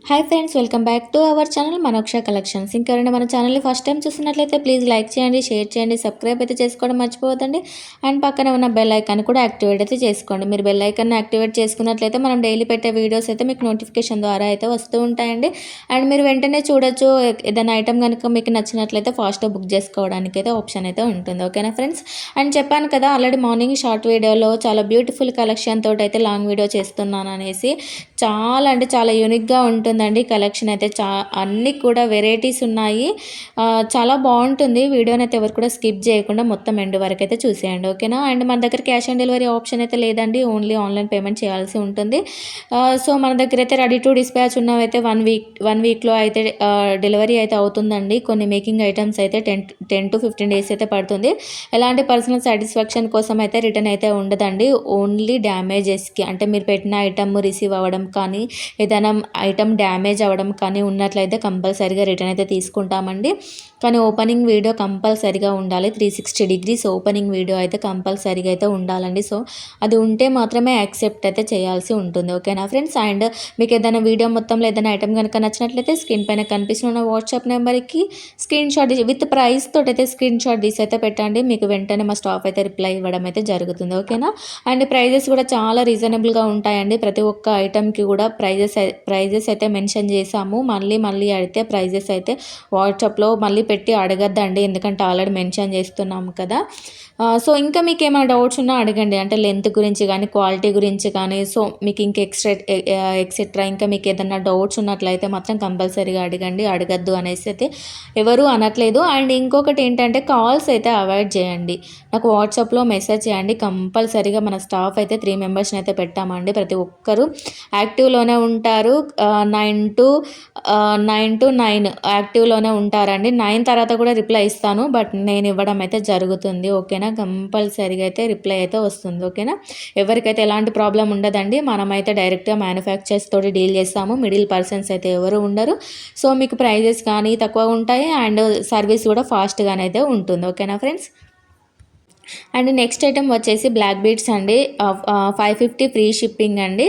Hi friends, welcome back to our channel Manoksha Collections. ఇంకెవరైనా మన ఛానల్ని ఫస్ట్ టైం చూస్తున్నట్లయితే ప్లీజ్ లైక్ చేయండి, షేర్ చేయండి, సబ్స్క్రైబ్ అయితే చేసుకోవడం మర్చిపోవద్దండి. అండ్ పక్కన ఉన్న బెల్ ఐకాన్ కూడా యాక్టివేట్ అయితే చేసుకోండి. మీరు బెల్ ఐకాన్ యాక్టివేట్ చేసుకున్నట్లయితే మనం డైలీ పెట్టే వీడియోస్ అయితే మీకు నోటిఫికేషన్ ద్వారా అయితే వస్తూ ఉంటాయండి. అండ్ మీరు వెంటనే చూడొచ్చు. ఏదైనా ఐటమ్ కనుక మీకు నచ్చినట్లయితే ఫాస్ట్గా బుక్ చేసుకోవడానికి అయితే ఆప్షన్ అయితే ఉంటుంది. ఓకేనా ఫ్రెండ్స్? అండ్ చెప్పాను కదా, ఆల్రెడీ మార్నింగ్ షార్ట్ వీడియోలో చాలా బ్యూటిఫుల్ కలెక్షన్ తోటి అయితే లాంగ్ వీడియో చేస్తున్నాను అనేసి. చాలా అంటే చాలా యూనిక్గా ఉంటుందండి కలెక్షన్ అయితే. అన్నీ కూడా వెరైటీస్ ఉన్నాయి. చాలా బాగుంటుంది. వీడియోని అయితే ఎవరు కూడా స్కిప్ చేయకుండా మొత్తం ఎండ్ వరకు అయితే చూసేయండి. ఓకేనా? అండ్ మన దగ్గర క్యాష్ ఆన్ డెలివరీ ఆప్షన్ అయితే లేదండి. ఓన్లీ ఆన్లైన్ పేమెంట్ చేయాల్సి ఉంటుంది. సో మన దగ్గర అయితే రెడీ టు డిస్పాచ్ ఉన్నవైతే వన్ వీక్లో అయితే డెలివరీ అయితే అవుతుందండి. కొన్ని మేకింగ్ ఐటమ్స్ అయితే 10 to 15 డేస్ అయితే పడుతుంది. ఎలాంటి పర్సనల్ సాటిస్ఫాక్షన్ కోసం అయితే రిటర్న్ అయితే ఉండదండి. ఓన్లీ డ్యామేజెస్కి, అంటే మీరు పెట్టిన ఐటమ్ రిసీవ్ అవ్వడం కానీ, ఏదైనా ఐటమ్ డ్యామేజ్ అవ్వడం కానీ ఉన్నట్లయితే కంపల్సరీగా రిటర్న్ అయితే తీసుకుంటామండి. కానీ ఓపెనింగ్ వీడియో కంపల్సరీగా ఉండాలి. 360 degrees ఓపెనింగ్ వీడియో అయితే కంపల్సరీగా అయితే ఉండాలండి. సో అది ఉంటే మాత్రమే యాక్సెప్ట్ అయితే చేయాల్సి ఉంటుంది. ఓకేనా ఫ్రెండ్స్? అండ్ మీకు ఏదైనా వీడియో మొత్తంలో ఏదైనా ఐటమ్ కనుక నచ్చినట్లయితే స్క్రీన్ పైన కనిపిస్తున్న వాట్సాప్ నెంబర్కి స్క్రీన్ షాట్ విత్ ప్రైస్ తోటి అయితే స్క్రీన్ షాట్ తీసి అయితే పెట్టండి. మీకు వెంటనే మా స్టాఫ్ అయితే రిప్లై ఇవ్వడం అయితే జరుగుతుంది. ఓకేనా? అండ్ ప్రైజెస్ కూడా చాలా రీజనబుల్గా ఉంటాయండి. ప్రతి ఒక్క ఐటమ్కి కూడా ప్రైజెస్ అయితే మెన్షన్ చేసాము. మళ్ళీ అడిగితే ప్రైజెస్ అయితే వాట్సాప్లో మళ్ళీ పెట్టి అడగద్దండి, ఎందుకంటే ఆల్రెడీ మెన్షన్ చేస్తున్నాము కదా. సో ఇంకా మీకు ఏమైనా డౌట్స్ ఉన్నా అడగండి. అంటే లెంత్ గురించి కానీ, క్వాలిటీ గురించి కానీ, సో మీకు ఇంక ఎక్సెట్రా ఇంకా మీకు ఏదైనా డౌట్స్ ఉన్నట్లయితే మాత్రం కంపల్సరీగా అడగండి. అడగద్దు అనేసి అయితే ఎవరు అనట్లేదు. అండ్ ఇంకొకటి ఏంటంటే కాల్స్ అయితే అవాయిడ్ చేయండి. నాకు వాట్సాప్లో మెసేజ్ చేయండి. కంపల్సరీగా మన స్టాఫ్ అయితే 3 మెంబర్స్ని అయితే పెట్టామండి. ప్రతి ఒక్కరు యాక్టివ్లోనే ఉంటారు. 9 to 9 యాక్టివ్లోనే ఉంటారండి. 9 తర్వాత కూడా రిప్లై ఇస్తాను, బట్ నేను ఇవ్వడం అయితే జరుగుతుంది. ఓకేనా? కంపల్సరీగా అయితే రిప్లై అయితే వస్తుంది. ఓకేనా? ఎవరికైతే ఎలాంటి ప్రాబ్లం ఉండదండి. మనమైతే డైరెక్ట్గా మ్యానుఫ్యాక్చర్స్ తోటి డీల్ చేస్తాము. మిడిల్ పర్సన్స్ అయితే ఎవరు ఉండరు. సో మీకు ప్రైజెస్ కానీ తక్కువ ఉంటాయి, అండ్ సర్వీస్ కూడా ఫాస్ట్గానైతే ఉంటుంది. ఓకేనా ఫ్రెండ్స్? అండ్ నెక్స్ట్ ఐటమ్ వచ్చేసి బ్లాక్ బీడ్స్ అండి. 550 ఫ్రీ షిప్పింగ్ అండి.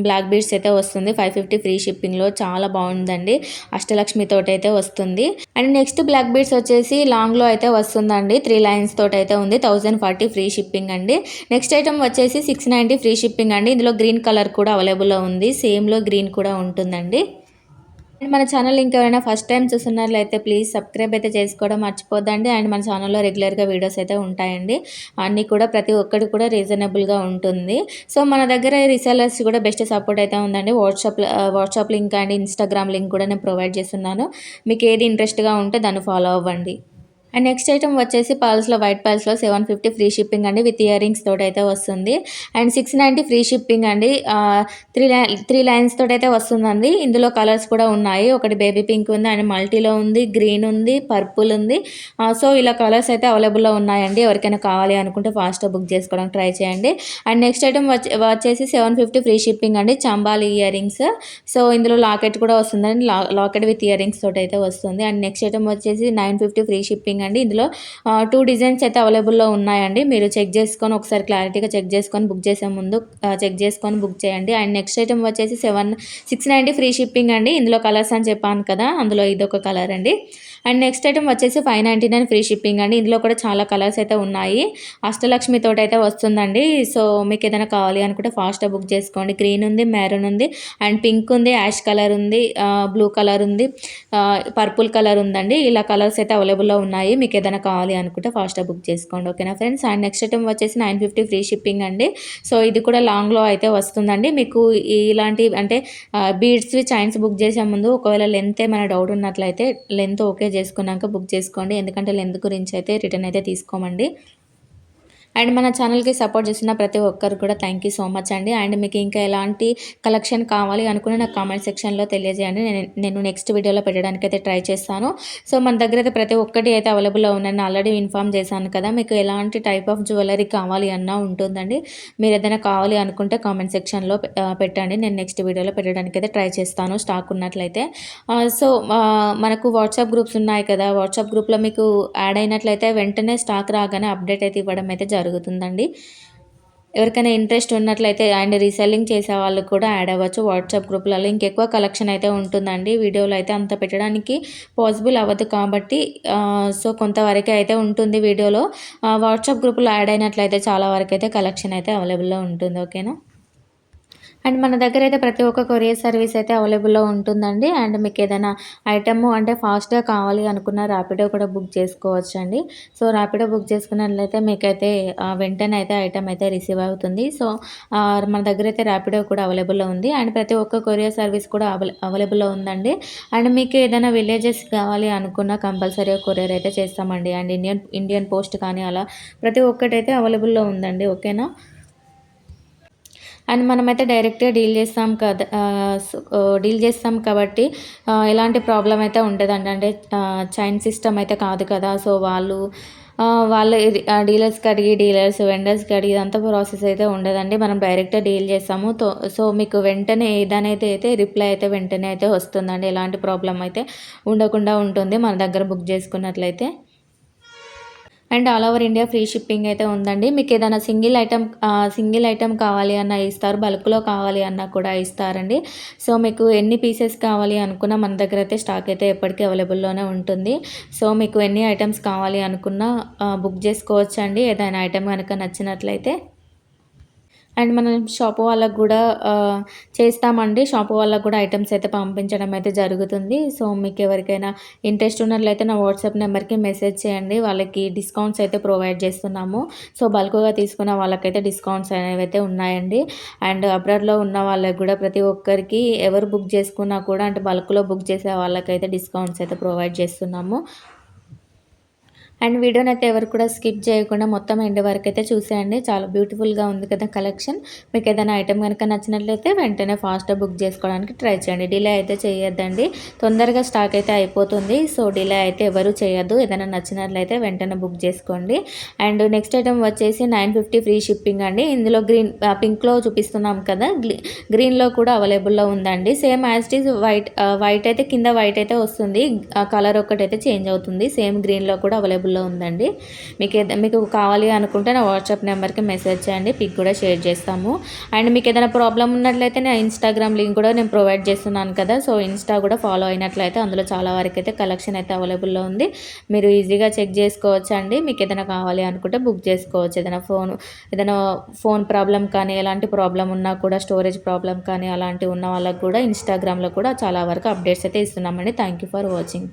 బ్లాక్ బీడ్స్ అయితే వస్తుంది 550 ఫ్రీ షిప్పింగ్లో. చాలా బాగుందండి. అష్టలక్ష్మితోటి అయితే వస్తుంది. అండ్ నెక్స్ట్ బ్లాక్ బీడ్స్ వచ్చేసి లాంగ్లో అయితే వస్తుందండి. 3 లైన్స్ తోటి అయితే ఉంది. 1040 ఫ్రీ షిప్పింగ్ అండి. నెక్స్ట్ ఐటమ్ వచ్చేసి 690 ఫ్రీ షిప్పింగ్ అండి. ఇందులో గ్రీన్ కలర్ కూడా అవైలబుల్లో ఉంది. సేమ్లో గ్రీన్ కూడా ఉంటుందండి. అండ్ మన ఛానల్ ఇంకెవరైనా ఫస్ట్ టైం చూస్తున్నట్లయితే ప్లీజ్ సబ్స్క్రైబ్ అయితే చేసుకోవడం మర్చిపోద్దండి. అండ్ మన ఛానల్లో రెగ్యులర్గా వీడియోస్ అయితే ఉంటాయండి. అన్నీ కూడా ప్రతి ఒక్కటి కూడా రీజనబుల్గా ఉంటుంది. సో మన దగ్గర రీసెలర్స్ కూడా బెస్ట్ సపోర్ట్ అయితే ఉందండి. WhatsApp link and Instagram link కూడా నేను ప్రొవైడ్ చేస్తున్నాను. మీకు ఏది ఇంట్రెస్ట్గా ఉంటే దాన్ని ఫాలో అవ్వండి. అండ్ నెక్స్ట్ ఐటమ్ వచ్చేసి వైట్ పర్ల్స్లో 750 ఫ్రీ షిప్పింగ్ అండి. విత్ ఇయర్ రింగ్స్ తోటి అయితే వస్తుంది. అండ్ 690 ఫ్రీ షిప్పింగ్ అండి. 3 లైన్స్ తోటి అయితే వస్తుందండి. ఇందులో కలర్స్ కూడా ఉన్నాయి. ఒకటి బేబీ పింక్ ఉంది, అండ్ మల్టీలో ఉంది, గ్రీన్ ఉంది, పర్పుల్ ఉంది. సో ఇలా కలర్స్ అయితే అవైలబుల్లో ఉన్నాయండి. ఎవరికైనా కావాలి అనుకుంటే ఫాస్ట్గా బుక్ చేసుకోవడానికి ట్రై చేయండి. అండ్ నెక్స్ట్ ఐటమ్ వచ్చేసి 750 ఫ్రీ షిప్పింగ్ అండి. చంబాలి ఇయర్ రింగ్స్. సో ఇందులో లాకెట్ కూడా వస్తుందండి. లాకెట్ విత్ ఇయర్ రింగ్స్ తోటి అయితే వస్తుంది. అండ్ నెక్స్ట్ ఐటమ్ వచ్చేసి 950 ఫ్రీ షిప్పింగ్ అండి. ఇందులో 2 డిజైన్స్ అయితే అవైలబుల్లో ఉన్నాయండి. మీరు చెక్ చేసుకొని ఒకసారి క్లారిటీగా చెక్ చేసుకొని బుక్ చేసే ముందు చెక్ చేసుకొని బుక్ చేయండి. అండ్ నెక్స్ట్ ఐటమ్ వచ్చేసి 690 ఫ్రీ షిప్పింగ్ అండి. ఇందులో కలర్స్ అని చెప్పాను కదా, అందులో ఇదొక కలర్ అండి. అండ్ నెక్స్ట్ ఐటమ్ వచ్చేసి 599 ఫ్రీ షిప్పింగ్ అండి. ఇందులో కూడా చాలా కలర్స్ అయితే ఉన్నాయి. అష్టలక్ష్మి తోటి అయితే వస్తుందండి. సో మీకు ఏదైనా కావాలి అనుకుంటే ఫాస్ట్గా బుక్ చేసుకోండి. గ్రీన్ ఉంది, మెరూన్ ఉంది, అండ్ పింక్ ఉంది, యాష్ కలర్ ఉంది, బ్లూ కలర్ ఉంది, పర్పుల్ కలర్ ఉందండి. ఇలా కలర్స్ అయితే అవైలబుల్లో ఉన్నాయి. మీకు ఏదైనా కావాలి అనుకుంటే ఫాస్ట్గా బుక్ చేసుకోండి. ఓకేనా ఫ్రెండ్స్? అండ్ నెక్స్ట్ ఐటమ్ వచ్చేసి 950 ఫ్రీ షిప్పింగ్ అండి. సో ఇది కూడా లాంగ్లో అయితే వస్తుందండి. మీకు ఇలాంటి అంటే బీడ్స్వి చైన్స్ బుక్ చేసే ముందు ఒకవేళ లెంత్ ఏమైనా డౌట్ ఉన్నట్లయితే లెంత్ ఓకే చేసుకున్నాక బుక్ చేసుకోండి. ఎందుకంటే లెంత్ గురించి అయితే రిటర్న్ అయితే తీసుకోమండి. అండ్ మన ఛానల్కి సపోర్ట్ చేసిన ప్రతి ఒక్కరు కూడా థ్యాంక్ యూ సో మచ్ అండి. అండ్ మీకు ఇంకా ఎలాంటి కలెక్షన్ కావాలి అనుకుని నాకు కామెంట్ సెక్షన్లో తెలియజేయండి. నేను నెక్స్ట్ వీడియోలో పెట్టడానికి అయితే ట్రై చేస్తాను. సో మన దగ్గర అయితే ప్రతి ఒక్కటి అయితే అవైలబుల్లో ఉందని ఆల్రెడీ ఇన్ఫామ్ చేశాను కదా. మీకు ఎలాంటి టైప్ ఆఫ్ జ్యువెలరీ కావాలి అన్నా ఉంటుందండి. మీరు ఏదైనా కావాలి అనుకుంటే కామెంట్ సెక్షన్లో పెట్టండి. నేను నెక్స్ట్ వీడియోలో పెట్టడానికి అయితే ట్రై చేస్తాను స్టాక్ ఉన్నట్లయితే. సో మనకు వాట్సాప్ గ్రూప్స్ ఉన్నాయి కదా, వాట్సాప్ గ్రూప్లో మీకు యాడ్ అయినట్లయితే వెంటనే స్టాక్ రాగానే అప్డేట్ అయితే ఇవ్వడం అయితే జరుగుతుందండి. ఎవరికైనా ఇంట్రెస్ట్ ఉన్నట్లయితే అండ్ రీసెల్లింగ్ చేసే వాళ్ళు కూడా యాడ్ అవ్వచ్చు వాట్సాప్ గ్రూప్లలో. ఇంకెక్కువ కలెక్షన్ అయితే ఉంటుందండి. వీడియోలో అయితే అంత పెట్టడానికి పాసిబుల్ అవ్వదు కాబట్టి సో కొంతవరకే అయితే ఉంటుంది వీడియోలో. వాట్సాప్ గ్రూప్లో యాడ్ అయినట్లయితే చాలా వరకైతే కలెక్షన్ అయితే అవైలబుల్‌లో ఉంటుంది. ఓకేనా? అండ్ మన దగ్గరైతే ప్రతి ఒక్క కొరియర్ సర్వీస్ అయితే అవైలబుల్‌లో ఉంటుందండి. అండ్ మీకేదైనా ఐటెము అంటే ఫాస్ట్‌గా కావాలి అనుకున్న ర్యాపిడో కూడా బుక్ చేసుకోవచ్చండి. సో, ర్యాపిడో బుక్ చేసుకున్నట్లయితే మీకైతే వెంటనే అయితే ఐటెమ్ అయితే రిసీవ్ అవుతుంది. సో, మన దగ్గరైతే ర్యాపిడో కూడా అవైలబుల్‌లో ఉంది. అండ్ ప్రతి ఒక్క కొరియర్ సర్వీస్ కూడా అవైలబుల్‌లో ఉందండి. అండ్ మీకు ఏదైనా విలేజెస్ కావాలి అనుకున్న కంపల్సరీగా కొరియర్ అయితే చేస్తామండి. అండ్ ఇండియన్ పోస్ట్ కానీ అలా ప్రతి ఒక్కటైతే అవైలబుల్‌లో ఉందండి. ఓకేనా? అండ్ మనమైతే డైరెక్ట్‌గా డీల్ చేస్తాం కాబట్టి ఎలాంటి ప్రాబ్లమ్ అయితే ఉండదండి. అంటే చైన్ సిస్టమ్ అయితే కాదు కదా! సో, వాళ్ళు డీలర్స్‌కి అడిగి వెండర్స్‌కి అడిగి ఇదంతా ప్రాసెస్ అయితే ఉండదండి. మనం డైరెక్ట్‌గా డీల్ చేస్తాము. సో, మీకు వెంటనే ఏదనేది అయితే రిప్లై అయితే వెంటనే అయితే వస్తుందండి. ఎలాంటి ప్రాబ్లమ్ అయితే ఉండకుండా ఉంటుంది మన దగ్గర బుక్ చేసుకున్నట్లయితే. And all over India free shipping అయితే ఉందండి. మీకేదైనా సింగిల్ ఐటెమ్ కావాలి అన్నా ఇస్తారు. బల్క్‌లో కావాలి అన్నా కూడా ఇస్తారండి. సో, మీకు ఎన్ని పీసెస్ కావాలి అనుకున్నా మన దగ్గరైతే స్టాక్ అయితే ఎప్పటికీ అవైలబుల్‌లోనే ఉంటుంది. సో, మీకు ఎన్ని ఐటెమ్స్ కావాలి అనుకున్నా బుక్ చేసుకోవచ్చండి. ఏదైనా ఐటెమ్ గనక నచ్చినట్లయితే. అండ్ మనం షాపు వాళ్ళకి గూడా చేస్తామండి. షాపు వాళ్ళకి గూడా ఐటెమ్స్ అయితే పంపించడం అయితే జరుగుతుంది. సో, మీకెవరికైనా ఇంట్రెస్ట్ ఉన్నట్లయితే నా వాట్సాప్ నెంబర్‌కి మెసేజ్ చేయండి. వాళ్ళకి డిస్కౌంట్స్ అయితే ప్రొవైడ్ చేస్తున్నాము. సో, బల్క్‌గా తీసుకున్న వాళ్ళకైతే డిస్కౌంట్స్ అనేవైతే ఉన్నాయండి. అండ్ అబ్రాడ్‌లో ఉన్న వాళ్ళకి గూడా ప్రతి ఒక్కరికి ఎవరు బుక్ చేసుకున్నా కూడా అంటే బల్క్‌లో బుక్ చేసే వాళ్ళకైతే డిస్కౌంట్స్ అయితే ప్రొవైడ్ చేస్తున్నాము. అండ్ వీడియోనైతే ఎవరు కూడా స్కిప్ చేయకుండా మొత్తం ఎండ్ వరకైతే చూసేయండి. చాలా బ్యూటిఫుల్‌గా ఉంది కదా కలెక్షన్. మీకేదైనా ఐటెమ్ గనక నచ్చినట్లయితే వెంటనే ఫాస్ట్‌గా బుక్ చేసుకోవడానికి ట్రై చేయండి. డిలే అయితే చేయొద్దండి. తొందరగా స్టాక్ అయితే అయిపోతుంది. సో, డిలే అయితే ఎవరు చేయొద్దు. ఏదైనా నచ్చినట్లయితే వెంటనే బుక్ చేసుకోండి. అండ్ నెక్స్ట్ ఐటెమ్ వచ్చేసి 950 ఫ్రీ షిప్పింగ్ అండి. ఇందులో పింక్‌లో చూపిస్తున్నాం కదా! గ్రీన్‌లో కూడా అవైలబుల్‌లో ఉందండి. Same as it is white అయితే కింద వైట్ అయితే వస్తుంది. కలర్ ఒక్కటైతే చేంజ్ అవుతుంది. సేమ్ గ్రీన్‌లో కూడా అవైలబుల్‌లో ఉందండి. మీకు కావాలి అనుకుంటే నా వాట్సాప్ నెంబర్‌కి మెసేజ్ చేయండి. పిక్ కూడా షేర్ చేస్తాము. అండ్ మీకేదైనా ప్రాబ్లమ్ ఉన్నట్లయితే నా ఇన్‌స్టాగ్రామ్ లింక్ కూడా నేను ప్రొవైడ్ చేస్తున్నాను కదా! సో, ఇన్‌స్టా కూడా ఫాలో అయినట్లయితే అందులో చాలా వరకైతే కలెక్షన్ అయితే అవైలబుల్‌లో ఉంది. మీరు ఈజీగా చెక్ చేసుకోవచ్చండి. మీకేదైనా కావాలి అనుకుంటే బుక్ చేసుకోవచ్చు. ఏదైనా ఫోన్ ప్రాబ్లమ్ కానీ, ఎలాంటి ప్రాబ్లమ్ ఉన్నా కూడా స్టోరేజ్ ప్రాబ్లమ్ కానీ అలాంటివి ఉన్న వాళ్ళకి కూడా ఇన్‌స్టాగ్రామ్‌లో కూడా చాలా వరకు అప్డేట్స్ అయితే ఇస్తున్నామండి. Thank you for watching.